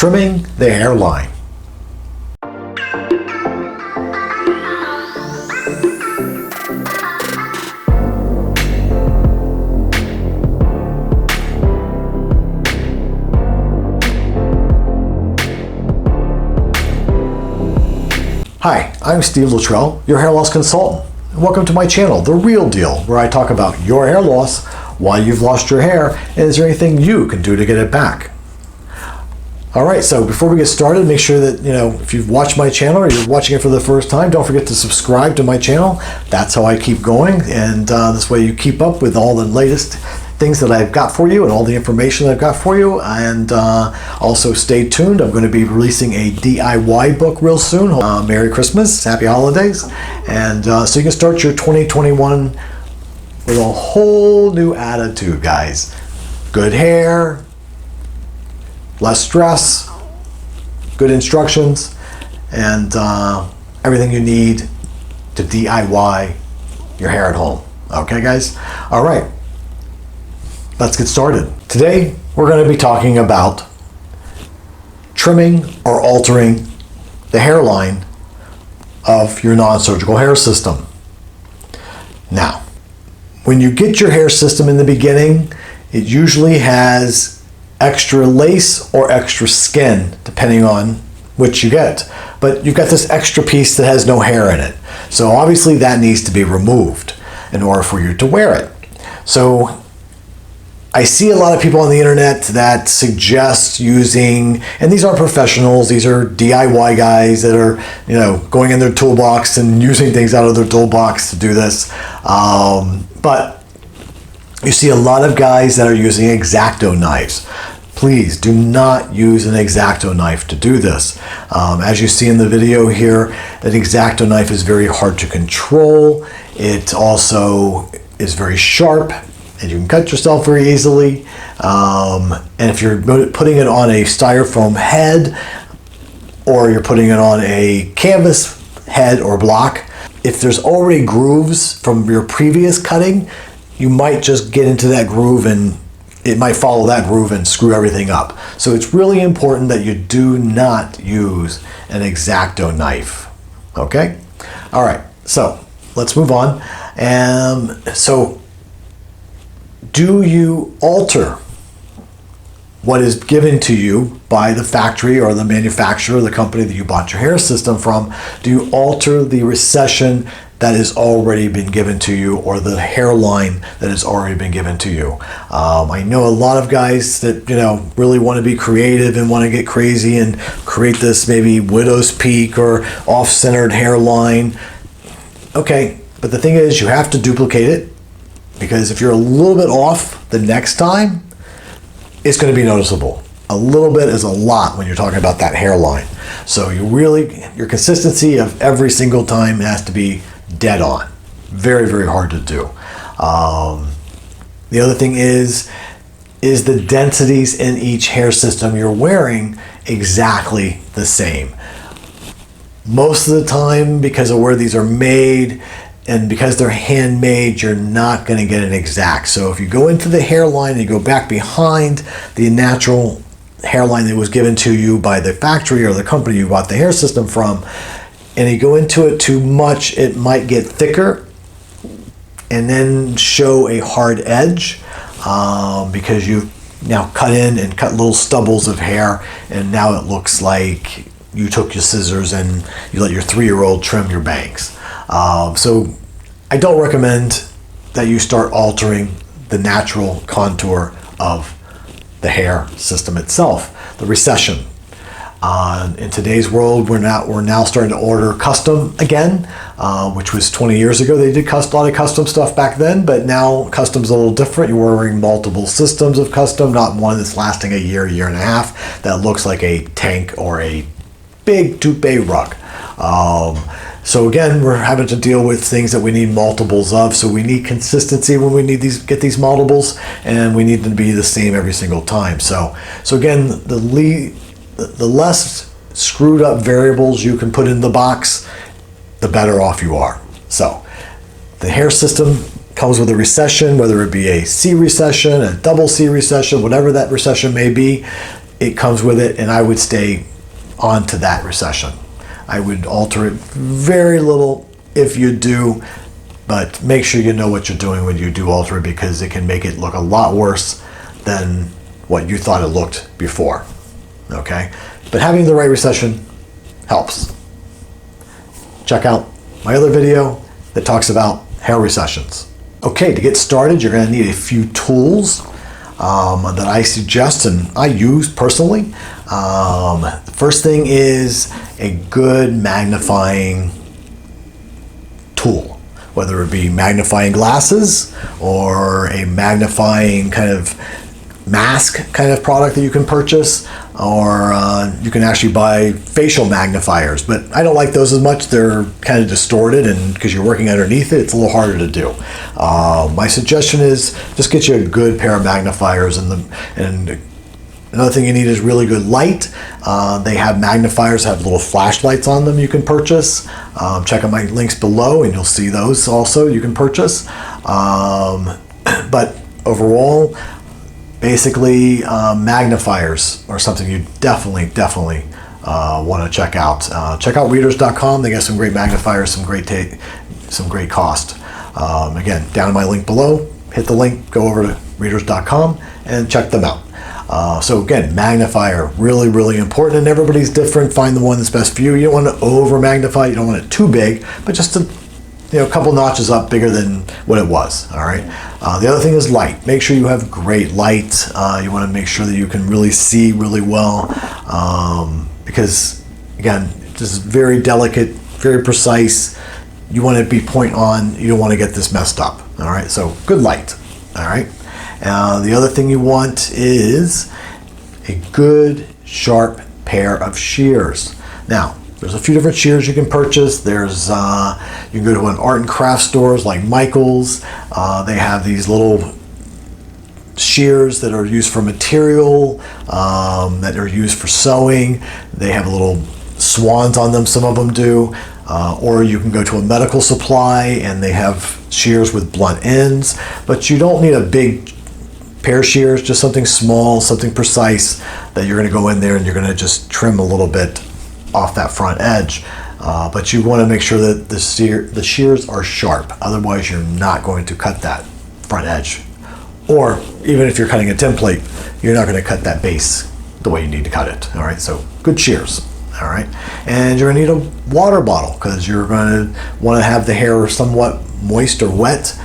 trimming the hairline. Hi, I'm Steve Luttrell, your hair loss consultant. Welcome to my channel, The Real Deal, where I talk about your hair loss, why you've lost your hair, and is there anything you can do to get it back. All right, so before we get started, make sure that, if you've watched my channel or you're watching it for the first time, don't forget to subscribe to my channel. That's how I keep going, and this way you keep up with all the latest things that I've got for you and all the information that I've got for you. And also stay tuned. I'm going to be releasing a DIY book real soon. Merry Christmas, Happy Holidays. And so you can start your 2021 with a whole new attitude, guys. Good hair, less stress, good instructions, and everything you need to DIY your hair at home. Okay, guys? All right. Let's get started. Today, we're going to be talking about trimming or altering the hairline of your non-surgical hair system. Now, when you get your hair system in the beginning, it usually has extra lace or extra skin, depending on which you get. But you've got this extra piece that has no hair in it. So obviously that needs to be removed in order for you to wear it. So I see a lot of people on the internet that suggest using, and these aren't professionals, these are DIY guys that are, going in their toolbox and using things out of their toolbox to do this. But you see a lot of guys that are using Xacto knives. Please do not use an Xacto knife to do this. As you see in the video here, that Xacto knife is very hard to control. It also is very sharp, and you can cut yourself very easily. And if you're putting it on a styrofoam head, or you're putting it on a canvas head or block, if there's already grooves from your previous cutting, you might just get into that groove and it might follow that groove and screw everything up. So it's really important that you do not use an Xacto knife. Okay? All right, so let's move on. So do you alter what is given to you by the factory or the manufacturer, the company that you bought your hair system from? Do you alter the recession that has already been given to you, or the hairline that has already been given to you? I know a lot of guys that really want to be creative and want to get crazy and create this maybe widow's peak or off-centered hairline. Okay, but the thing is, you have to duplicate it, because if you're a little bit off the next time, it's going to be noticeable. A little bit is a lot when you're talking about that hairline. So your consistency of every single time has to be dead on. Very, very hard to do. The other thing is the densities in each hair system you're wearing exactly the same? Most of the time, because of where these are made, and because they're handmade, you're not going to get an exact. So if you go into the hairline and you go back behind the natural hairline that was given to you by the factory or the company you bought the hair system from, and you go into it too much, it might get thicker and then show a hard edge because you've now cut in and cut little stubbles of hair, and now it looks like you took your scissors and you let your 3-year-old trim your bangs. So I don't recommend that you start altering the natural contour of the hair system itself, the recession. In today's world, we're now starting to order custom again, which was 20 years ago. They did a lot of custom stuff back then, but now custom's a little different. You're ordering multiple systems of custom, not one that's lasting a year and a half, that looks like a tank or a big toupee rug. So again, we're having to deal with things that we need multiples of. So we need consistency when we need get these multiples, and we need them to be the same every single time. So again, the less screwed up variables you can put in the box, the better off you are. So the hair system comes with a recession, whether it be a C recession, a double C recession, whatever that recession may be. it comes with it, and I would stay on to that Recession. I would alter it very little if you do, but make sure you know what you're doing when you do alter it, because it can make it look a lot worse than what you thought it looked before. Okay? But having the right Recession helps. Check out my other video that talks about hair recessions. Okay, to get started, you're going to need a few tools that I suggest and I use personally. The first thing is a good magnifying tool, whether it be magnifying glasses or a magnifying kind of mask kind of product that you can purchase, or you can actually buy facial magnifiers, but I don't like those as much. They're kind of distorted, and because you're working underneath it, it's a little harder to do. My suggestion is just get you a good pair of magnifiers, and another thing you need is really good light. They have magnifiers that have little flashlights on them you can purchase. Check out my links below and you'll see those also you can purchase. But overall, basically, magnifiers are something you definitely want to check out. Check out readers.com. They got some great magnifiers, some great cost. Again, down in my link below, hit the link, go over to readers.com and check them out. So again, magnifier, really important, and everybody's different. Find the one that's best for you. You don't want to over magnify, you don't want it too big, but just a couple notches up bigger than what it was. All right. The other thing is light. Make sure you have great light. You want to make sure that you can really see really well, because again, this is very delicate, very precise. You want it to be point on. You don't want to get this messed up. All right. So good light. All right. The other thing you want is a good sharp pair of shears. Now, there's a few different shears you can purchase. There's you can go to an art and craft stores like Michael's. They have these little shears that are used for material, that are used for sewing. They have little swans on them, some of them do. Or you can go to a medical supply and they have shears with blunt ends. But you don't need a big pair of shears, just something small, something precise that you're going to go in there and you're going to just trim a little bit off that front edge. But you want to make sure that the shears are sharp. Otherwise, you're not going to cut that front edge. Or even if you're cutting a template, you're not going to cut that base the way you need to cut it. All right, so good shears. All right, and you're going to need a water bottle because you're going to want to have the hair somewhat moist or wet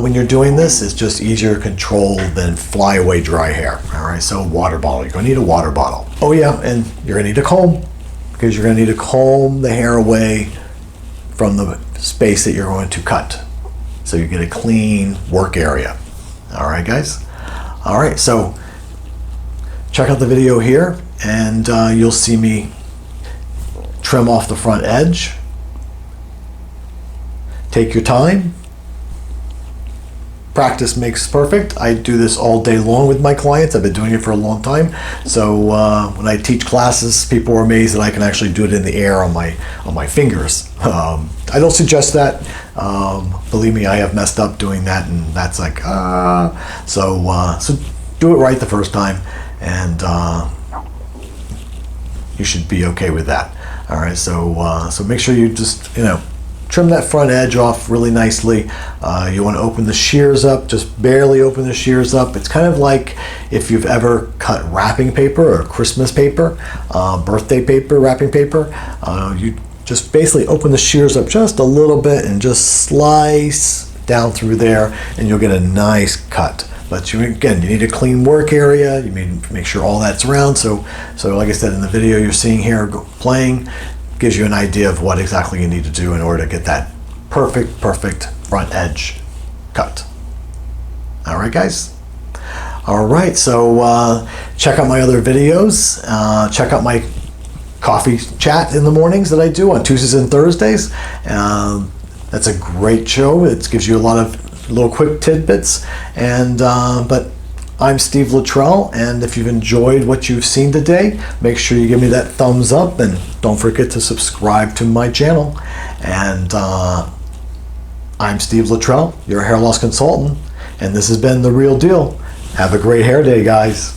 when you're doing this. It's just easier to control than fly away dry hair. All right, so water bottle. You're going to need a water bottle. Oh yeah, and you're going to need a comb, because you're going to need to comb the hair away from the space that you're going to cut, so you get a clean work area. All right, guys. All right, so check out the video here, and you'll see me trim off the front edge. Take your time. Practice makes perfect. I do this all day long with my clients. I've been doing it for a long time. So when I teach classes, people are amazed that I can actually do it in the air on my fingers. I don't suggest that. Believe me, I have messed up doing that, and that's like so do it right the first time, and you should be okay with that. All right, so make sure you just trim that front edge off really nicely. You want to open the shears up, just barely open the shears up. It's kind of like if you've ever cut wrapping paper or Christmas paper, birthday paper, wrapping paper. You just basically open the shears up just a little bit and just slice down through there, and you'll get a nice cut. But you need a clean work area. You need to make sure all that's around. So like I said in the video you're seeing here playing, gives you an idea of what exactly you need to do in order to get that perfect front edge cut. All right, guys. All right, so check out my other videos. Check out my coffee chat in the mornings that I do on Tuesdays and Thursdays. That's a great show. It gives you a lot of little quick tidbits, and but I'm Steve Luttrell, and if you've enjoyed what you've seen today, make sure you give me that thumbs up, and don't forget to subscribe to my channel. And I'm Steve Luttrell, your hair loss consultant, and this has been The Real Deal. Have a great hair day, guys.